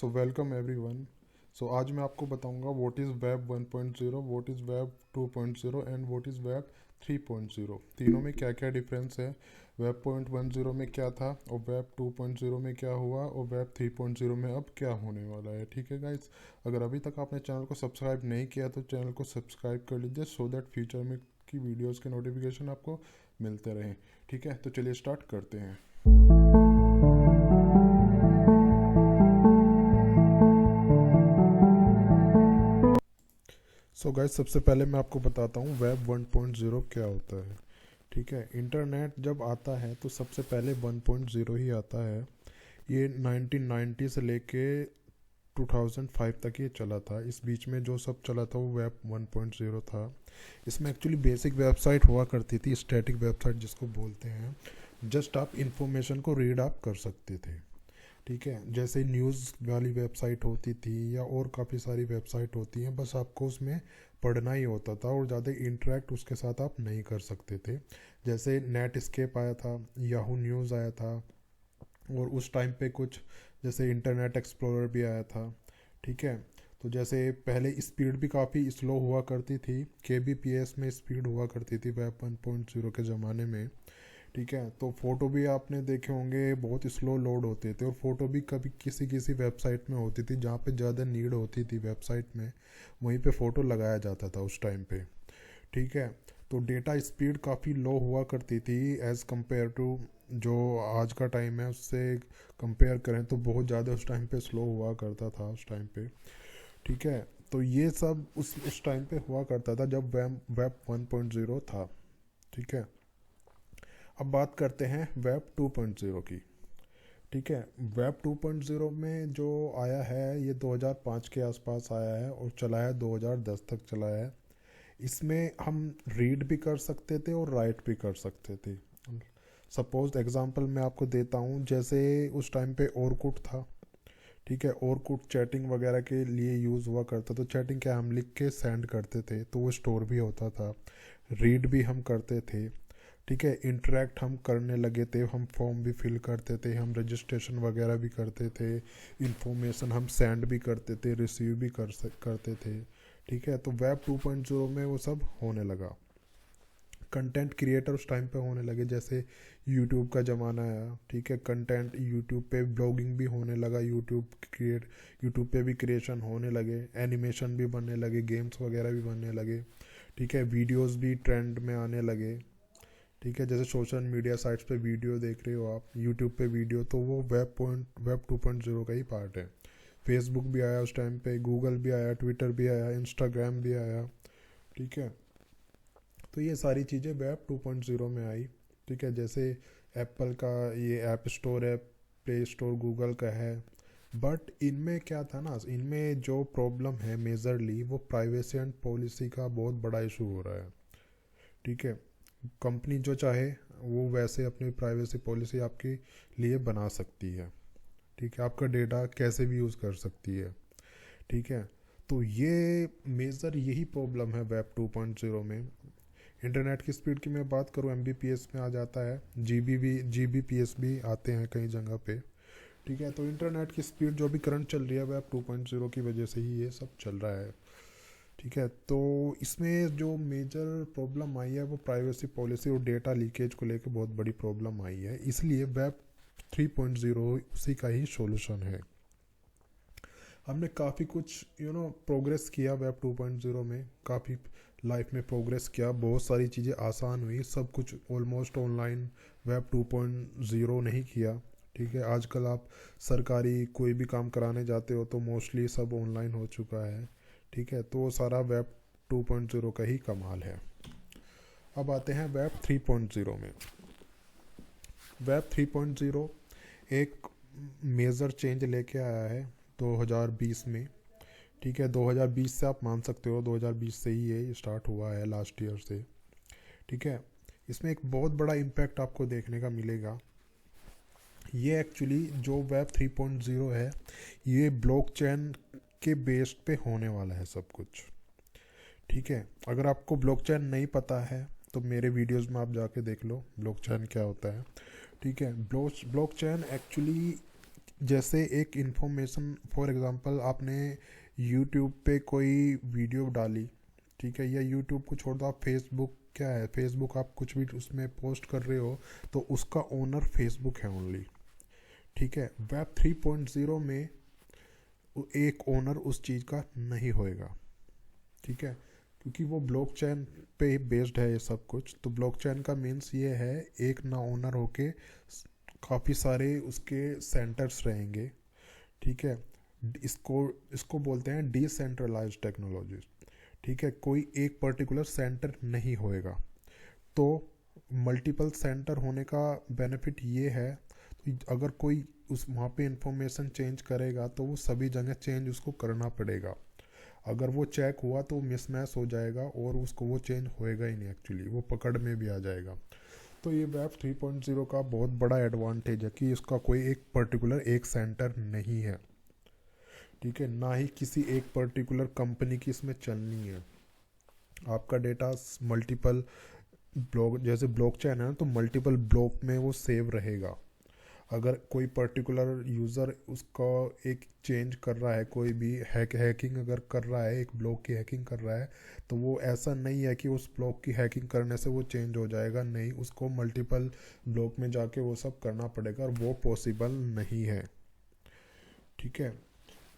So welcome everyone. सो आज मैं आपको बताऊंगा what is web 1.0, what is web 2.0 and what is web 3.0। तीनों में क्या क्या डिफरेंस है, वेब 0.10 में क्या था और वेब 2.0 में क्या हुआ और वेब 3.0 में अब क्या होने वाला है। ठीक है गाइस, अगर अभी तक आपने चैनल को सब्सक्राइब नहीं किया तो चैनल को सब्सक्राइब कर लीजिए सो दैट फ्यूचर में की वीडियोज़ के नोटिफिकेशन आपको मिलते रहें। ठीक है, तो चलिए स्टार्ट करते हैं। सो गाइस, सबसे पहले मैं आपको बताता हूँ वेब 1.0 क्या होता है। ठीक है, इंटरनेट जब आता है तो सबसे पहले 1.0 ही आता है। ये 1990 से लेके 2005 तक ये चला था। इस बीच में जो सब चला था वो वेब 1.0 था। इसमें एक्चुअली बेसिक वेबसाइट हुआ करती थी, स्टैटिक वेबसाइट जिसको बोलते हैं। जस्ट आप इंफॉर्मेशन को रीड आप कर सकते थे। ठीक है, जैसे न्यूज़ वाली वेबसाइट होती थी या और काफ़ी सारी वेबसाइट होती हैं, बस आपको उसमें पढ़ना ही होता था और ज़्यादा इंटरेक्ट उसके साथ आप नहीं कर सकते थे। जैसे नेट स्केप आया था, याहू न्यूज़ आया था, और उस टाइम पे कुछ जैसे इंटरनेट एक्सप्लोरर भी आया था। ठीक है, तो जैसे पहले स्पीड भी काफ़ी स्लो हुआ करती थी, kbps में स्पीड हुआ करती थी वेब 1.0 के ज़माने में। ठीक है, तो फ़ोटो भी आपने देखे होंगे बहुत स्लो लोड होते थे, और फ़ोटो भी कभी किसी किसी वेबसाइट में होती थी जहाँ पे ज़्यादा नीड होती थी वेबसाइट में, वहीं पे फ़ोटो लगाया जाता था उस टाइम पे। ठीक है, तो डेटा स्पीड काफ़ी लो हुआ करती थी एज़ कम्पेयर टू जो आज का टाइम है, उससे कंपेयर करें तो बहुत ज़्यादा उस टाइम पे स्लो हुआ करता था उस टाइम पे। ठीक है, तो ये सब उस टाइम पे हुआ करता था जब वेब वेब 1.0 था। ठीक है, अब बात करते हैं वेब 2.0 की। ठीक है, वेब 2.0 में जो आया है ये 2005 के आसपास आया है और चला है 2010 तक चला है। इसमें हम रीड भी कर सकते थे और राइट भी कर सकते थे। सपोज एग्जांपल मैं आपको देता हूँ, जैसे उस टाइम पे ओरकुट था। ठीक है, ओरकुट चैटिंग वगैरह के लिए यूज़ हुआ करता, तो चैटिंग क्या हम लिख के सेंड करते थे तो वो स्टोर भी होता था, रीड भी हम करते थे। ठीक है, इंटरेक्ट हम करने लगे थे, हम फॉर्म भी फिल करते थे, हम रजिस्ट्रेशन वगैरह भी करते थे, इंफॉर्मेशन हम सेंड भी करते थे, रिसीव भी करते थे। ठीक है, तो वेब 2.0 में वो सब होने लगा। कंटेंट क्रिएटर उस टाइम पे होने लगे, जैसे यूट्यूब का ज़माना आया। ठीक है, कंटेंट यूट्यूब पे ब्लॉगिंग भी होने लगा, यूट्यूब पे भी क्रिएशन होने लगे, एनिमेशन भी बनने लगे, गेम्स वगैरह भी बनने लगे। ठीक है, वीडियोस भी ट्रेंड में आने लगे। ठीक है, जैसे सोशल मीडिया साइट्स पे वीडियो देख रहे हो आप, यूट्यूब पे वीडियो, तो वो वेब 2.0 का ही पार्ट है। फेसबुक भी आया उस टाइम पे, गूगल भी आया, ट्विटर भी आया, इंस्टाग्राम भी आया। ठीक है, तो ये सारी चीज़ें वेब 2.0 में आई। ठीक है, जैसे एप्पल का ये ऐप स्टोर है, प्ले स्टोर गूगल का है। बट इनमें क्या था ना, इनमें जो प्रॉब्लम है मेजरली वो प्राइवेसी एंड पॉलिसी का बहुत बड़ा इशू हो रहा है। ठीक है, कंपनी जो चाहे वो वैसे अपनी प्राइवेसी पॉलिसी आपके लिए बना सकती है। ठीक है, आपका डेटा कैसे भी यूज़ कर सकती है। ठीक है, तो ये मेजर यही प्रॉब्लम है वेब 2.0 में। इंटरनेट की स्पीड की मैं बात करूँ, एमबीपीएस में आ जाता है, जीबीपीएस भी आते हैं कई जगह पे। ठीक है, तो इंटरनेट की स्पीड जो भी करंट चल रही है वेब 2.0 की वजह से ही ये सब चल रहा है। ठीक है, तो इसमें जो मेजर प्रॉब्लम आई है वो प्राइवेसी पॉलिसी और डेटा लीकेज को लेकर बहुत बड़ी प्रॉब्लम आई है, इसलिए वेब 3.0 उसी का ही सॉल्यूशन है। हमने काफ़ी कुछ प्रोग्रेस किया वेब 2.0 में, काफ़ी लाइफ में प्रोग्रेस किया, बहुत सारी चीज़ें आसान हुई, सब कुछ ऑलमोस्ट ऑनलाइन वेब 2.0 नहीं किया। ठीक है, आजकल आप सरकारी कोई भी काम कराने जाते हो तो मोस्टली सब ऑनलाइन हो चुका है। ठीक है, तो सारा वेब 2.0 का ही कमाल है। अब आते हैं वेब 3.0 में। वेब 3.0 एक मेजर चेंज लेके आया है 2020 में। ठीक है, 2020 से आप मान सकते हो, 2020 से ही ये स्टार्ट हुआ है, लास्ट ईयर से। ठीक है, इसमें एक बहुत बड़ा इम्पैक्ट आपको देखने का मिलेगा। ये एक्चुअली जो वेब 3.0 है ये ब्लॉकचेन के बेस्ड पे होने वाला है सब कुछ। ठीक है, अगर आपको ब्लॉकचेन नहीं पता है तो मेरे वीडियोस में आप जाके देख लो ब्लॉकचेन क्या होता है। ठीक है, ब्लॉकचेन एक्चुअली जैसे एक इंफॉर्मेशन, फॉर एग्जांपल आपने यूट्यूब पे कोई वीडियो डाली, ठीक है, या यूट्यूब को छोड़ दो, आप फेसबुक, क्या है फेसबुक, आप कुछ भी उसमें पोस्ट कर रहे हो तो उसका ओनर फेसबुक है ओनली। ठीक है, वेब 3.0 में एक ओनर उस चीज़ का नहीं होएगा। ठीक है, क्योंकि वो ब्लॉकचेन पे बेस्ड है ये सब कुछ। तो ब्लॉकचेन का मीन्स ये है, एक ना ओनर होके काफ़ी सारे उसके सेंटर्स रहेंगे। ठीक है, इसको इसको बोलते हैं डिसेंट्रलाइज टेक्नोलॉजी। ठीक है, कोई एक पर्टिकुलर सेंटर नहीं होएगा। तो मल्टीपल सेंटर होने का बेनिफिट ये है, तो अगर कोई उस वहाँ पे इंफॉर्मेशन चेंज करेगा तो वो सभी जगह चेंज उसको करना पड़ेगा। अगर वो चेक हुआ तो मिसमैच हो जाएगा और उसको वो चेंज होएगा ही नहीं, एक्चुअली वो पकड़ में भी आ जाएगा। तो ये वेब 3.0 का बहुत बड़ा एडवांटेज है कि इसका कोई एक पर्टिकुलर एक सेंटर नहीं है। ठीक है, ना ही किसी एक पर्टिकुलर कंपनी की इसमें चलनी है। आपका डेटा मल्टीपल ब्लॉक, जैसे ब्लॉकचेन है तो मल्टीपल ब्लॉक में वो सेव रहेगा। अगर कोई पर्टिकुलर यूज़र उसका एक चेंज कर रहा है, कोई भी हैकिंग अगर कर रहा है, एक ब्लॉक की हैकिंग कर रहा है, तो वो ऐसा नहीं है कि उस ब्लॉक की हैकिंग करने से वो चेंज हो जाएगा। नहीं, उसको मल्टीपल ब्लॉक में जाके वो सब करना पड़ेगा और वो पॉसिबल नहीं है। ठीक है,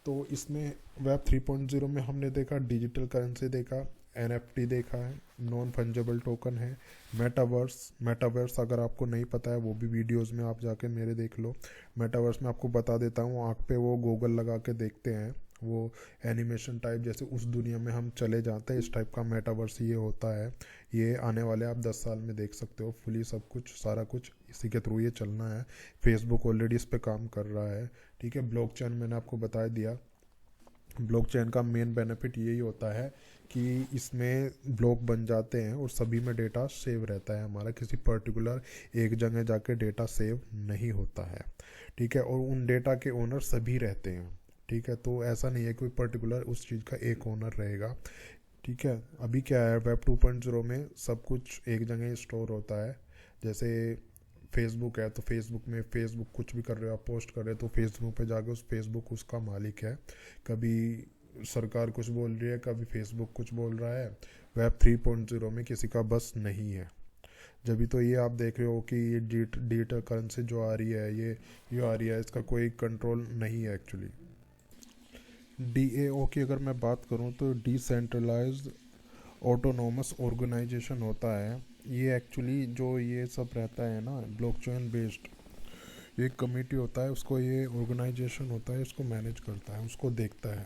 तो इसमें वेब 3.0 में हमने देखा डिजिटल करेंसी, देखा NFT, देखा है नॉन फंजेबल टोकन है, मेटावर्स अगर आपको नहीं पता है वो भी वीडियोस में आप जाके मेरे देख लो। मेटावर्स में आपको बता देता हूँ, आँख पे वो गूगल लगा के देखते हैं, वो एनिमेशन टाइप, जैसे उस दुनिया में हम चले जाते हैं, इस टाइप का मेटावर्स ये होता है। ये आने वाले आप 10 साल में देख सकते हो फुली, सब कुछ सारा कुछ इसी के थ्रू ये चलना है। फेसबुक ऑलरेडी इस पर काम कर रहा है। ठीक है, ब्लॉकचेन मैंने आपको बता दिया। ब्लॉकचेन का मेन बेनिफिट यही होता है कि इसमें ब्लॉक बन जाते हैं और सभी में डेटा सेव रहता है हमारा, किसी पर्टिकुलर एक जगह जाके डेटा सेव नहीं होता है। ठीक है, और उन डेटा के ओनर सभी रहते हैं। ठीक है, तो ऐसा नहीं है कोई पर्टिकुलर उस चीज़ का एक ओनर रहेगा। ठीक है, अभी क्या है वेब 2.0 में सब कुछ एक जगह स्टोर होता है। जैसे फेसबुक है तो फेसबुक में फेसबुक कुछ भी कर रहे हो, आप पोस्ट कर रहे हो तो फेसबुक पे जाके उस फेसबुक उसका मालिक है। कभी सरकार कुछ बोल रही है, कभी फेसबुक कुछ बोल रहा है। वेब 3.0 में किसी का बस नहीं है। जब भी तो ये आप देख रहे हो कि ये डिजिटल करेंसी जो आ रही है, ये आ रही है, इसका कोई कंट्रोल नहीं है एक्चुअली। DAO की अगर मैं बात करूँ तो डिसेंट्रलाइज्ड ऑटोनोमस ऑर्गेनाइजेशन होता है। ये एक्चुअली जो ये सब रहता है ना ब्लॉकचेन बेस्ड, एक कमेटी होता है, उसको ये ऑर्गेनाइजेशन होता है, इसको मैनेज करता है, उसको देखता है।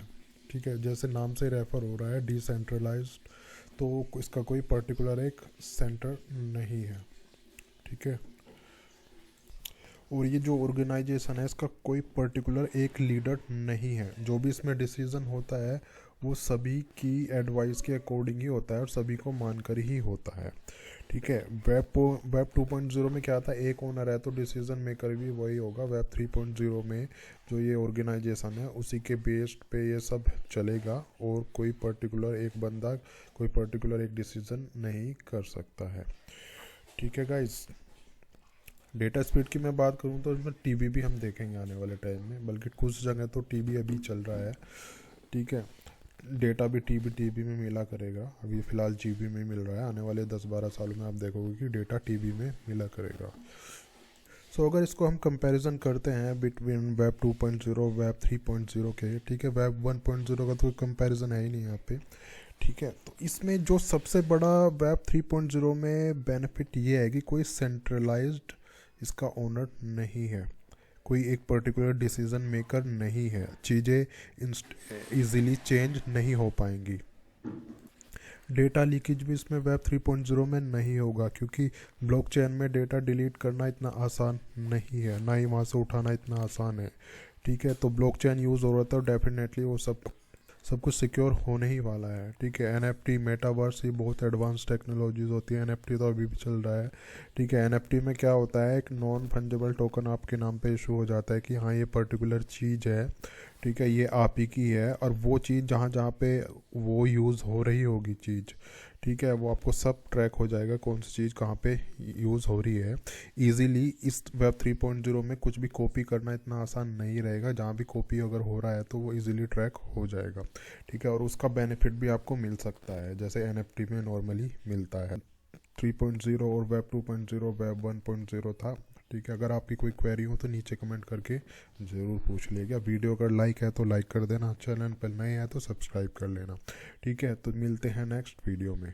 ठीक है, जैसे नाम से रेफर हो रहा है डिसेंट्रलाइज्ड, तो इसका कोई पर्टिकुलर एक सेंटर नहीं है। ठीक है, और ये जो ऑर्गेनाइजेशन है इसका कोई पर्टिकुलर एक लीडर नहीं है। जो भी इसमें डिसीजन होता है वो सभी की एडवाइस के अकॉर्डिंग ही होता है और सभी को मानकर ही होता है। ठीक है, वेब 2.0 में क्या था, एक ओनर है तो डिसीजन मेकर भी वही होगा। वेब 3.0 में जो ये ऑर्गेनाइजेशन है उसी के बेस्ड पे ये सब चलेगा और कोई पर्टिकुलर एक बंदा कोई पर्टिकुलर एक डिसीजन नहीं कर सकता है। ठीक है गाइस, डेटा स्पीड की मैं बात करूँ तो इसमें टीबी भी हम देखेंगे आने वाले टाइम में, बल्कि कुछ जगह तो टीबी अभी चल रहा है। ठीक है, डेटा भी टीबी में मिला करेगा, अभी फ़िलहाल जीबी में मिल रहा है। आने वाले 10-12 सालों में आप देखोगे कि डेटा टीबी में मिला करेगा। सो अगर इसको हम कंपैरिजन करते हैं बिटवीन वेब 2.0 वेब 3.0 के, ठीक है, वेब 1.0 का तो कंपैरिजन है ही नहीं यहाँ पे। ठीक है, तो इसमें जो सबसे बड़ा वेब 3.0 में बेनिफिट ये है कि कोई सेंट्रलाइज्ड इसका ओनर नहीं है, कोई एक पर्टिकुलर डिसीजन मेकर नहीं है, चीज़ें इजीली चेंज नहीं हो पाएंगी। डेटा लीकेज भी इसमें वेब 3.0 में नहीं होगा, क्योंकि ब्लॉकचेन में डेटा डिलीट करना इतना आसान नहीं है, ना ही वहाँ से उठाना इतना आसान है। ठीक है, तो ब्लॉकचेन यूज़ हो रहा था, डेफिनेटली वो सब कुछ सिक्योर होने ही वाला है। ठीक है, NFT मेटावर्स ये बहुत एडवांस टेक्नोलॉजीज होती है। NFT तो अभी भी चल रहा है। ठीक है, NFT में क्या होता है, एक नॉन फंजेबल टोकन आपके नाम पे इशू हो जाता है कि हाँ ये पर्टिकुलर चीज़ है, ठीक है, ये आप ही की है, और वो चीज़ जहाँ जहाँ पे वो यूज़ हो रही होगी चीज़, ठीक है, वो आपको सब ट्रैक हो जाएगा कौन सी चीज़ कहाँ पे यूज़ हो रही है इजीली। इस वेब 3.0 में कुछ भी कॉपी करना इतना आसान नहीं रहेगा, जहाँ भी कॉपी अगर हो रहा है तो वो इजीली ट्रैक हो जाएगा। ठीक है, और उसका बेनिफिट भी आपको मिल सकता है जैसे एनएफटी में नॉर्मली मिलता है। 3.0 और वेब 2.0 वेब 1.0 था। ठीक है, अगर आपकी कोई क्वेरी हो तो नीचे कमेंट करके ज़रूर पूछ लीजिएगा। वीडियो अगर लाइक है तो लाइक कर देना, चैनल पर नए हैं तो सब्सक्राइब कर लेना। ठीक है, तो मिलते हैं नेक्स्ट वीडियो में।